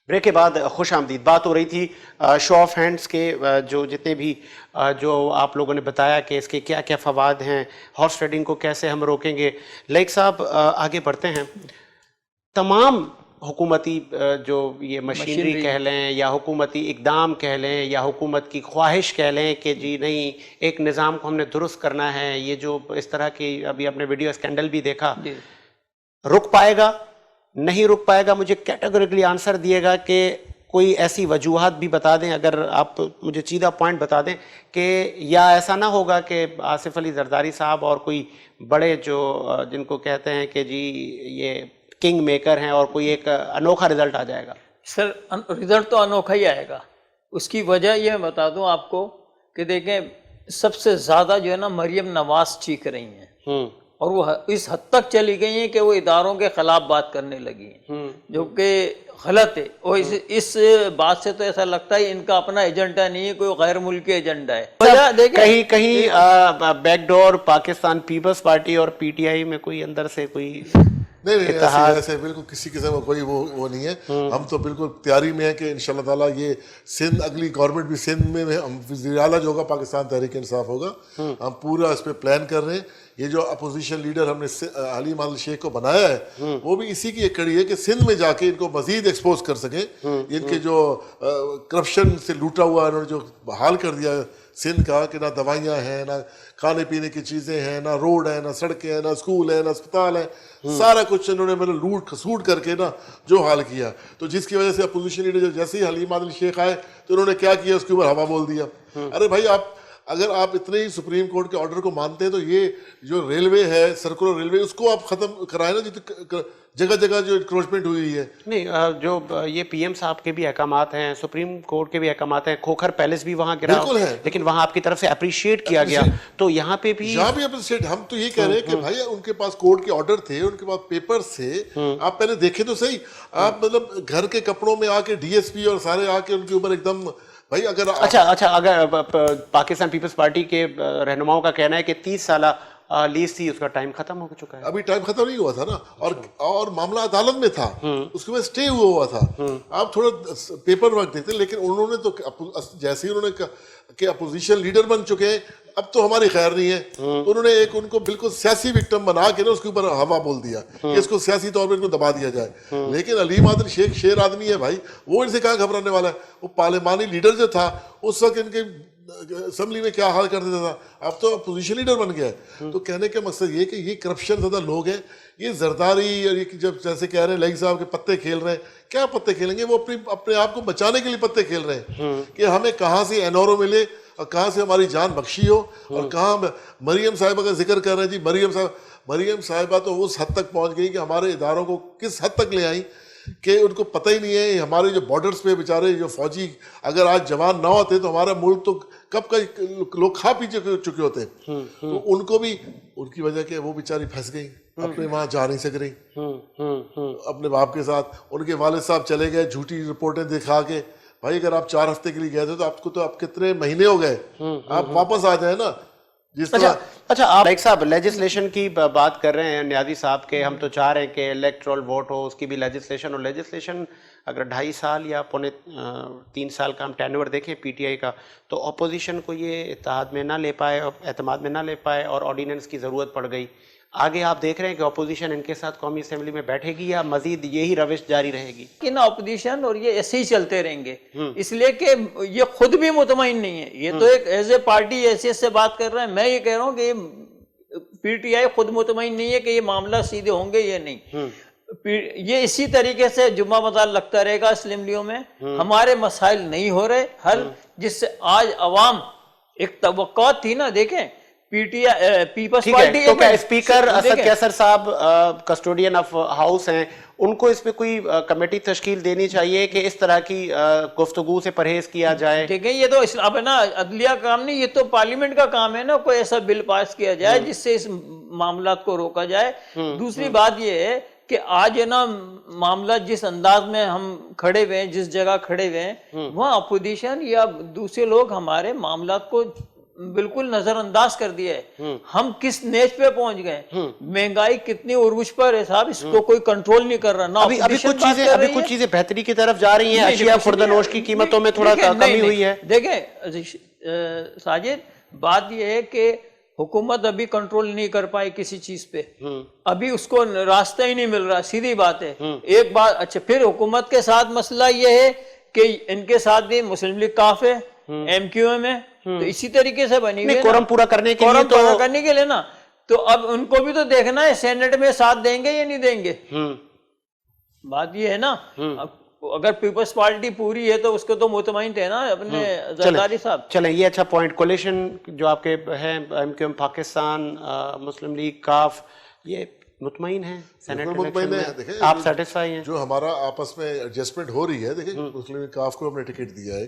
Break کے بعد خوش آمدید. بات ہو رہی تھی شو آف ہینڈز کے جو جتنے بھی جو آپ لوگوں نے بتایا کہ اس کے کیا کیا فوائد ہیں, ہارس ٹریڈنگ کو کیسے ہم روکیں گے. لائق صاحب آگے بڑھتے ہیں. تمام حکومتی جو یہ مشینری کہہ لیں یا حکومتی اقدام کہہ لیں یا حکومت کی خواہش کہہ لیں کہ جی نہیں ایک نظام کو ہم نے درست کرنا ہے, یہ جو اس طرح کی ابھی آپ نے ویڈیو اسکینڈل بھی دیکھا, رک پائے گا نہیں رک پائے گا؟ مجھے کیٹیگریکلی آنسر دیے گا کہ کوئی ایسی وجوہات بھی بتا دیں, اگر آپ مجھے سیدھا پوائنٹ بتا دیں کہ یا ایسا نہ ہوگا کہ آصف علی زرداری صاحب اور کوئی بڑے جو جن کو کہتے ہیں کہ جی یہ کنگ میکر ہیں اور کوئی ایک انوکھا رزلٹ آ جائے گا. سر رزلٹ تو انوکھا ہی آئے گا. اس کی وجہ یہ میں بتا دوں آپ کو کہ دیکھیں سب سے زیادہ جو ہے نا مریم نواز چیخ رہی ہیں, اور وہ اس حد تک چلی گئی ہیں کہ وہ اداروں کے خلاف بات کرنے لگی ہیں, جو کہ غلط ہے. اور اس بات سے تو ایسا لگتا ہے ان کا اپنا ایجنڈا نہیں ہے, کوئی غیر ملکی ایجنڈا ہے. کہیں کہیں back door Pakistan Peoples Party اور پی ٹی آئی میں کوئی اندر سے کوئی نہیں ایسے بالکل کسی قسم کا کوئی وہ نہیں ہے. ہم تو بالکل تیاری میں ہیں کہ انشاءاللہ تعالیٰ یہ سندھ اگلی گورنمنٹ بھی سندھ میں وزیر اعلیٰ جو ہوگا پاکستان تحریک انصاف ہوگا, ہم پورا اس پہ پلان کر رہے ہیں. یہ جو اپوزیشن لیڈر ہم نے حلیم عادل شیخ کو بنایا ہے وہ بھی اسی کی ایک کڑی ہے کہ سندھ میں جا کے ان کو مزید ایکسپوز کر سکیں. ان کے جو کرپشن سے لوٹا ہوا انہوں نے جو حال کر دیا سندھ کا, کہ نہ دوائیاں ہیں, نہ کھانے پینے کی چیزیں ہیں, نہ روڈ ہیں, نہ سڑکیں ہیں, نہ اسکول ہیں, نہ اسپتال ہیں, سارا کچھ انہوں نے مطلب لوٹ کھسوٹ کر کے نا جو حال کیا. تو جس کی وجہ سے اپوزیشن لیڈر جیسے ہی حلیم عادل شیخ آئے تو انہوں نے کیا کیا, اس کے اوپر ہوا بول دیا. ارے بھائی اگر آپ اتنے ہی سپریم کورٹ کے آرڈر کو مانتے ہیں تو یہ جو ریلوے ہے سرکولر ریلوے اس کو آپ ختم کرائیں نا, جگہ جگہ جو انکروچمنٹ ہوئی ہے. نہیں جو یہ پی ایم صاحب کے بھی احکامات ہیں, سپریم کورٹ کے بھی احکامات ہیں, کھوکھر پیلس بھی وہاں گرا لیکن وہاں آپ کی طرف سے اپریشیٹ کیا گیا, تو یہاں پہ بھی اپریشیٹ. ہم تو یہ کہہ رہے ہیں کہ بھائی ان کے پاس کورٹ کے آرڈر تھے, ان کے پاس پیپرز تھے, آپ پہلے دیکھیں تو صحیح. آپ مطلب گھر کے کپڑوں میں آ کے ڈی ایس پی اور سارے آ کے ان کے اوپر ایک دم بھائی اگر اچھا اگر پاکستان پیپلز پارٹی کے رہنماؤں کا کہنا ہے کہ 30 سالہ لیز تھی, اس کا ٹائم ختم ہو چکا ہے. ابھی ٹائم ختم نہیں ہوا تھا نا, اور معاملہ عدالت میں تھا, اس کے بعد اسٹے ہوا تھا. آپ تھوڑا پیپر ورک دیتے, لیکن انہوں نے تو جیسے ہی انہوں نے کہ اپوزیشن لیڈر بن چکے ہیں اب تو ہماری خیر نہیں ہے, تو انہوں نے ایک ان کو بالکل سیاسی وکٹم بنا کے نا اس کے اوپر ہوا بول دیا کہ اس کو سیاسی طور پر ان کو دبا دیا جائے. لیکن حلیم عادل شیخ شیر آدمی ہے بھائی, وہ ان سے کہاں گھبرانے والا ہے. وہ پارلیمانی لیڈر جو تھا اس وقت ان کے اسمبلی میں کیا حال کر دیتا تھا, اب تو اپوزیشن لیڈر بن گیا ہے. تو کہنے کا مقصد یہ کہ یہ کرپشن زیادہ لوگ ہیں, یہ زرداری اور یہ جب جیسے کہہ رہے ہیں لائق صاحب کے پتے کھیل رہے ہیں, کیا پتے کھیلیں گے؟ وہ اپنے آپ کو بچانے کے لیے پتے کھیل رہے ہیں کہ ہمیں کہاں سے این او ملے اور کہاں سے ہماری جان بخشی ہو. اور کہاں مریم صاحبہ کا ذکر کر رہے ہیں جی, مریم صاحبہ تو اس حد تک پہنچ گئی کہ ہمارے اداروں کو کس حد تک لے آئیں کہ ان کو پتہ ہی نہیں ہے. ہمارے جو بارڈرز پہ بیچارے جو فوجی اگر آج جوان نہ ہوتے تو ہمارا ملک تو کب کا لوگ کھا پی چکے ہوتے. تو ان کو بھی ان کی وجہ کہ وہ بیچاری پھنس گئی, اپنے وہاں جا نہیں سک رہی اپنے باپ کے ساتھ. ان کے والد صاحب چلے گئے جھوٹی رپورٹیں دکھا کے. بھائی اگر آپ 4 ہفتے کے لیے گئے تھے تو آپ کو تو آپ کتنے مہینے ہو گئے, آپ واپس آ جائیں نا. جس طرح اچھا آپ لائق صاحب لیجسلیشن کی بات کر رہے ہیں نیازی صاحب کے, ہم تو چاہ رہے ہیں کہ الیکٹرل ووٹ ہو, اس کی بھی لیجسلیشن. اور لیجسلیشن اگر 2.5 سال یا 3 سال کا ہم ٹینور دیکھیں پی ٹی آئی کا, تو اپوزیشن کو یہ اتحاد میں نہ لے پائے, اعتماد میں نہ لے پائے اور آرڈیننس کی ضرورت پڑ گئی. آگے آپ دیکھ رہے ہیں کہ اپوزیشن ان کے ساتھ قومی اسمبلی میں بیٹھے گی یا مزید یہی روش جاری رہے گی؟ کہ نا اپوزیشن اور یہ ایسے ہی چلتے رہیں گے, اس لیے کہ یہ خود بھی مطمئن نہیں ہے. یہ تو ایک ایز اے پارٹی حیثیت سے بات کر رہے ہیں. میں یہ کہہ رہا ہوں کہ یہ پی ٹی آئی خود مطمئن نہیں ہے کہ یہ معاملہ سیدھے ہوں گے یہ نہیں. یہ اسی طریقے سے جمعہ بدال لگتا رہے گا اسمبلیوں میں. ہمارے مسائل نہیں ہو رہے حل, جس سے آج عوام ایک توقعات تھی نا. دیکھیں P T I Peoples Party, تو کیا اسپیکر اسد کیسر صاحب کسٹوڈین آف ہاؤس ہیں, ان کو اس میں کوئی کمیٹی تشکیل دینی چاہیے کہ اس طرح کی گفتگو سے پرہیز کیا جائے؟ ٹھیک ہے, یہ تو اب ہے نا عدلیہ کا کام نہیں, یہ تو پارلیمنٹ کا کام ہے نا. کوئی ایسا بل پاس کیا جائے جس سے اس معاملات کو روکا جائے. دوسری بات یہ ہے کہ آج ہے نا معاملہ جس انداز میں ہم کھڑے ہوئے ہیں, جس جگہ کھڑے ہوئے ہیں, وہاں اپوزیشن یا دوسرے لوگ ہمارے معاملات کو बिल्कुल नजरअंदाज कर दिया है। हम किस नेच पे पहुंच गए, महंगाई कितनी उर्वश पर है साहब, इसको कोई कंट्रोल नहीं कर रहा ना। अभी कुछ चीजें बेहतरी की तरफ जा रही हैं, अशिया खुर्दनोश की कीमतों में थोड़ा कमी हुई है। देखें साजिद, बात यह है कि हुकूमत अभी कंट्रोल नहीं कर पाई किसी चीज पे, अभी उसको रास्ता ही नहीं मिल रहा, सीधी बात है। एक बात, अच्छा फिर हुकूमत के साथ मसला यह है कि इनके साथ भी मुस्लिम लीग काफ है, MQM है, तो इसी तरीके से बनी हुई है कोरम पूरा करने के लिए, पूरा करने के लिए ना, तो अब उनको भी तो देखना है सेनेट में साथ देंगे या नहीं देंगे। बात ये है ना, अगर पीपल्स पार्टी पूरी है तो उसको तो मुतमईन थे ना अपने जरदारी साहब। चलें, ये अच्छा पॉइंट, कोलिशन जो आपके हैं MQM पाकिस्तान, मुस्लिम लीग, काफ, ये मुतमईन है सेनेट इलेक्शन में, आप सेटिस्फाई हैं? जो हमारा आपस में एडजस्टमेंट हो रही है, देखिए मुस्लिम लीग काफ को हमने टिकट दिया है,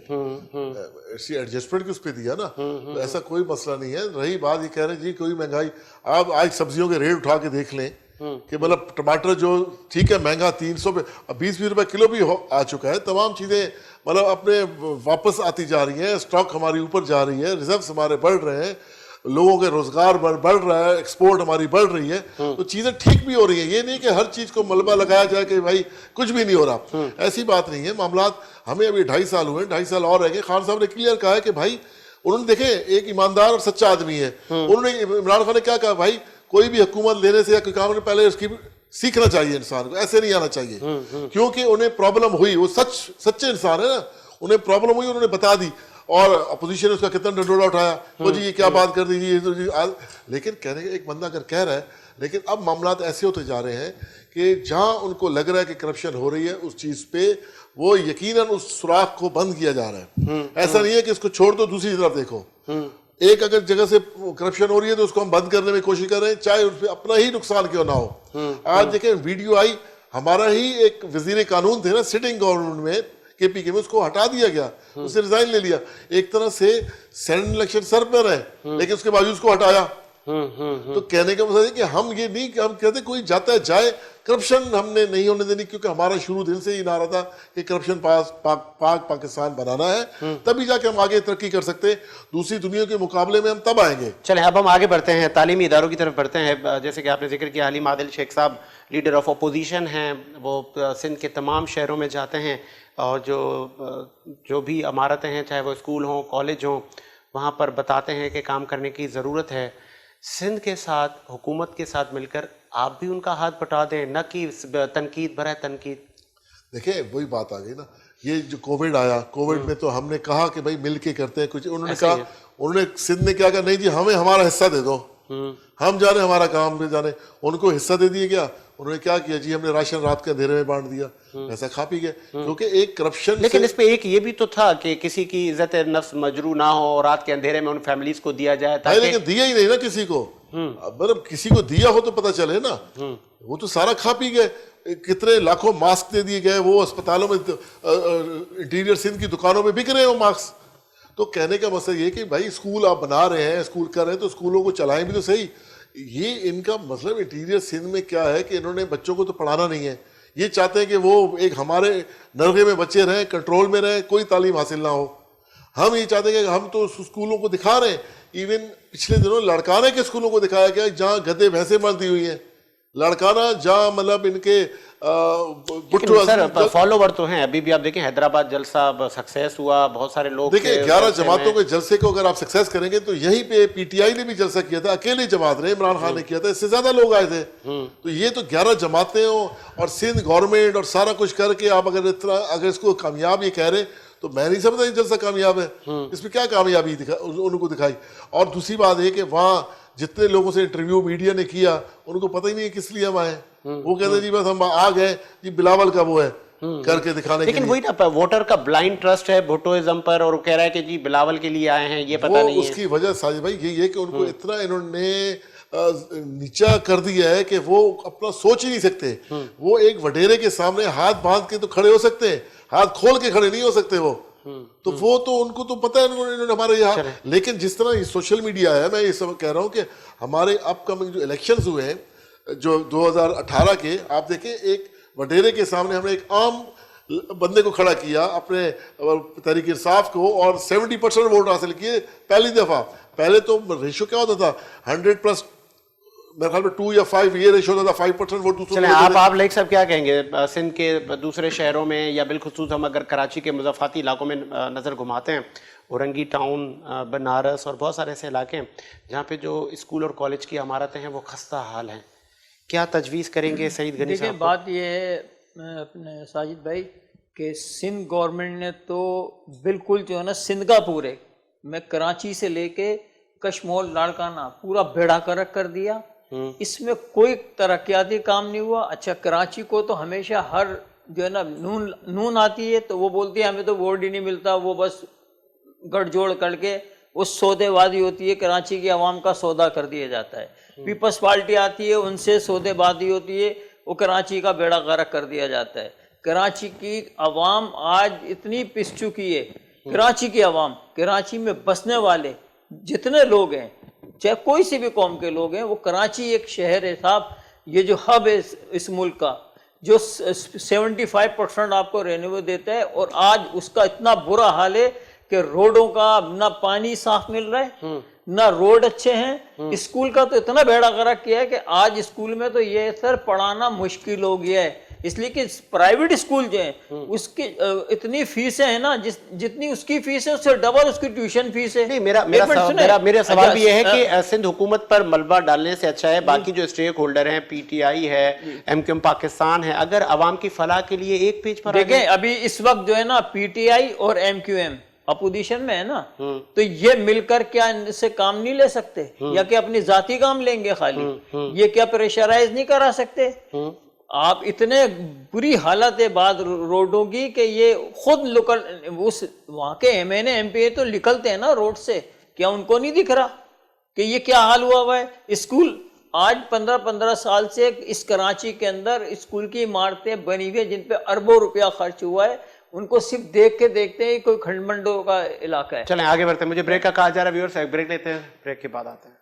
इसी एडजस्टमेंट उस पे दिया ना, तो ऐसा कोई मसला नहीं है। रही बात ये कह रहे हैं जी कोई महंगाई, आप आज सब्जियों के रेट उठा के देख लें कि मतलब टमाटर जो ठीक है महंगा 300 पे 20-20 रुपए किलो भी आ चुका है, तमाम चीजें मतलब अपने वापस आती जा रही हैं, स्टॉक हमारी ऊपर जा रही है, रिजर्व्स हमारे बढ़ रहे हैं, लोगों के रोजगार बढ़ रहा है, एक्सपोर्ट हमारी बढ़ रही है, तो चीजें ठीक भी हो रही है। ये नहीं कि हर चीज को मलबा लगाया जाए कि भाई कुछ भी नहीं हो रहा, ऐसी बात नहीं है। मामलात हमें अभी 2.5 साल हुए, 2.5 साल और रहेंगे। खान साहब ने क्लियर कहा है कि भाई, उन्होंने देखे एक ईमानदार और सच्चा आदमी है, उन्होंने इमरान खान ने क्या कहा, भाई कोई भी हुकूमत लेने से या कोई काम पहले उसकी सीखना चाहिए इंसान को, ऐसे नहीं आना चाहिए, क्योंकि उन्हें प्रॉब्लम हुई, वो सच्चे इंसान है ना, उन्हें प्रॉब्लम हुई, उन्होंने बता दी, और अपोजिशन ने उसका कितना डंडोरा उठाया, वो जी ये क्या बात कर दी जी, लेकिन कहने का एक बंदा अगर कह रहा है, लेकिन अब मामलात ऐसे होते जा रहे हैं कि जहां उनको लग रहा है कि करप्शन हो रही है उस चीज पे वो यकीनन उस सुराख को बंद किया जा रहा है। ऐसा नहीं है कि इसको छोड़ दो दूसरी तरफ देखो, एक अगर जगह से करप्शन हो रही है तो उसको हम बंद करने में कोशिश कर रहे हैं, चाहे उसमें अपना ही नुकसान क्यों ना हो। आज देखें वीडियो आई, हमारा ही एक वजीर कानून थे ना सिटिंग गवर्नमेंट में KPK में, उसको हटा दिया गया, उसने रिजाइन ले लिया। एक तरह से सेनेट इलेक्शन सर पर है, लेकिन उसके बावजूद उसको हटाया। तो कहने का मतलब है कि हम ये नहीं, हम कहते कोई जाता है जाए, करप्शन हमने नहीं होने देनी, क्योंकि हमारा शुरू दिन से ही नारा था कि करप्शन पाकिस्तान बनाना है, तभी जाके हम आगे तरक्की कर सकते हैं, दूसरी दुनिया के मुकाबले में हम तब आएंगे। चलें, अब हम आगे बढ़ते हैं, तालीमी इदारों की तरफ बढ़ते हैं। जैसे कि आपने जिक्र किया, हलीम आदिल शेख साहब लीडर ऑफ अपोजिशन हैं, वो सिंध के तमाम शहरों में जाते हैं और जो भी इमारतें हैं, चाहे वो स्कूल हों, कॉलेज हों, वहाँ पर बताते हैं कि काम करने की ज़रूरत है। सिंध के साथ, हुकूमत के साथ मिलकर आप भी उनका हाथ बटा दें, न कि तनकीद भरा तनकीद। देखिए वही बात आ गई ना, ये जो कोविड आया, कोविड में तो हमने कहा कि भाई मिल के करते हैं कुछ, उन्होंने कहा, उन्होंने सिंध ने क्या कहा, नहीं जी हमें हमारा हिस्सा दे दो, हम जाने हमारा काम पे जाने, उनको हिस्सा दे दिए। क्या उन्होंने क्या किया जी, हमने राशन रात के अंधेरे में बांट दिया, ऐसा खा पी गए, क्योंकि एक करप्शन। लेकिन इस पे एक ये भी तो था कि किसी की इज्जत नफ्स मजरू ना हो, रात के अंधेरे में उन फैमिलीज को दिया जाए, लेकिन दिया ही नहीं ना किसी को, मतलब किसी को दिया हो तो पता चले ना, वो तो सारा खा पी गए। कितने लाखों मास्क दे दिए गए, वो अस्पतालों में, इंटीरियर सिंध की दुकानों में बिक रहे हैं वो मास्क। तो कहने का मसला ये कि भाई स्कूल आप बना रहे हैं, स्कूल कर रहे हैं, तो स्कूलों को चलाएं भी तो सही। ये इनका मतलब इंटीरियर सिंध में क्या है कि इन्होंने बच्चों को तो पढ़ाना नहीं है, ये चाहते हैं कि वो एक हमारे नरगे में बच्चे रहें, कंट्रोल में रहें, कोई तालीम हासिल ना हो। हम ये चाहते हैं कि हम तो स्कूलों को दिखा रहे हैं, इवन पिछले दिनों लड़काने के स्कूलों को दिखाया गया जहाँ गधे भैंसे मरती हुई हैं, लड़काना जहाँ मतलब इनके सर फॉलोवर तो हैं अभी भी। आप देखें हैदराबाद जलसा सक्सेस हुआ, बहुत सारे लोग देखिए 11 जमातों के जलसे को अगर आप सक्सेस करेंगे तो यहीं पे PTI ने भी जलसा किया था, अकेली जमात ने, इमरान खान ने किया था, इससे ज्यादा लोग आए थे। तो ये तो 11 जमातें हो और सिंध गवर्नमेंट और सारा कुछ करके आप अगर इसको कामयाब ये कह रहे तो मैं नहीं समझता ये जलसा कामयाब है। इसमें क्या कामयाबी उनको दिखाई। और दूसरी बात है कि वहाँ जितने लोगों से इंटरव्यू मीडिया ने किया उनको पता ही नहीं है किस लिए हम आए, वो कहते जी बस हम आ गए जी बिलावल का वो है करके दिखाने। लेकिन वही ना, वोटर का ब्लाइंड ट्रस्ट है भुट्टोइज्म पर, और वो कह रहा है कि जी बिलावल के लिए आए हैं, ये पता नहीं है। उसकी वजह साजिद भाई यही है कि उनको इतना इन्होंने नीचा कर दिया है कि वो अपना सोच ही नहीं सकते। वो एक वडेरे के सामने हाथ बांध के तो खड़े हो सकते हैं, हाथ खोल के खड़े नहीं हो सकते वो। तो वो तो उनको तो पता है इन्होंने हमारे यहाँ। लेकिन जिस तरह ये सोशल मीडिया है, मैं ये सब कह रहा हूँ कि हमारे अपकमिंग जो इलेक्शंस हुए हैं जो 2018 के, आप देखें एक वडेरे के सामने हमने एक आम बंदे को खड़ा किया, अपने तहरीक इंसाफ को, और 70% वोट हासिल किए पहली दफा। पहले तो रेशो क्या होता था 100+ मेरे ख्याल में 2 या 5 ये रेशो होता था, 5% वोट दूसरों चलें, को आप लाइक साहब क्या कहेंगे सिंध के दूसरे शहरों में, या बिलखुसूस हम अगर कराची के मुज़फ़्फ़ाती इलाकों में नज़र घुमाते हैं, औरंगी टाउन, बनारस और बहुत सारे ऐसे इलाके हैं जहाँ पे जो स्कूल और कॉलेज की इमारतें हैं वो खस्ता हाल हैं, क्या तजवीज़ करेंगे सईद गनी देखिए साहब? बात ये है अपने साजिद भाई कि सिंध गवर्नमेंट ने तो बिल्कुल जो है ना सिंध का पूरे में कराची से लेके कशमोल लाड़काना पूरा बेड़ा गर्क कर दिया। इसमें कोई तरक्याती काम नहीं हुआ। अच्छा, कराची को तो हमेशा हर जो है ना नून आती है तो वो बोलती है हमें तो वोट ही नहीं मिलता, वो बस गठजोड़ करके उस सौदेबाजी होती है, कराची की आवाम का सौदा कर दिया जाता है। पीपल्स पार्टी आती है, उनसे सौदेबाजी होती है, वो कराची का बेड़ा गर्क कर दिया जाता है। कराची की आवाम आज इतनी पिस चुकी है, कराची की आवाम, कराची में बसने वाले जितने लोग हैं, चाहे कोई सी भी कौम के लोग हैं, वो कराची एक शहर है साहब, ये जो हब है इस मुल्क का, जो 75% आपको रेवेन्यू देता है, और आज उसका इतना बुरा हाल है कि रोडों का ना पानी साफ मिल रहा है, ना रोड अच्छे हैं। स्कूल का तो इतना बेड़ा गर्क किया है कि आज स्कूल में तो ये सर पढ़ाना मुश्किल हो गया है, इसलिए कि प्राइवेट स्कूल जो है उसकी इतनी फीसें हैं ना, जितनी उसकी फीस है उससे डबल उसकी ट्यूशन फीस है। नहीं, मेरा सवाल भी ये है कि सिंध हुकूमत पर मलबा डालने से अच्छा है बाकी जो स्टेक होल्डर हैं, पीटीआई है, एमक्यूएम पाकिस्तान है, अगर अवाम की फलाह के लिए एक पेज पर देखें, अभी इस वक्त जो है ना पीटीआई और एमक्यूएम अपोजिशन में है ना, तो ये मिलकर क्या इनसे काम नहीं ले सकते, या कि अपनी जाती काम लेंगे खाली, ये क्या प्रेशराइज नहीं करा सकते? आप इतने बुरी हालत है बाद रोडों की कि ये खुद उस वहाँ के एमएनए एमपीए तो निकलते हैं ना रोड से, क्या उनको नहीं दिख रहा कि ये क्या हाल हुआ है? स्कूल आज 15-15 साल से इस कराची के अंदर स्कूल की इमारतें बनी हुई है जिन पे अरबों रुपया खर्च हुआ है, उनको सिर्फ देख के देखते हैं कोई खंडमंडों का इलाका है। चलें आगे बढ़ते हैं, मुझे ब्रेक का कहा जा रहा है व्यूअर्स, ब्रेक लेते हैं, ब्रेक के बाद आते हैं।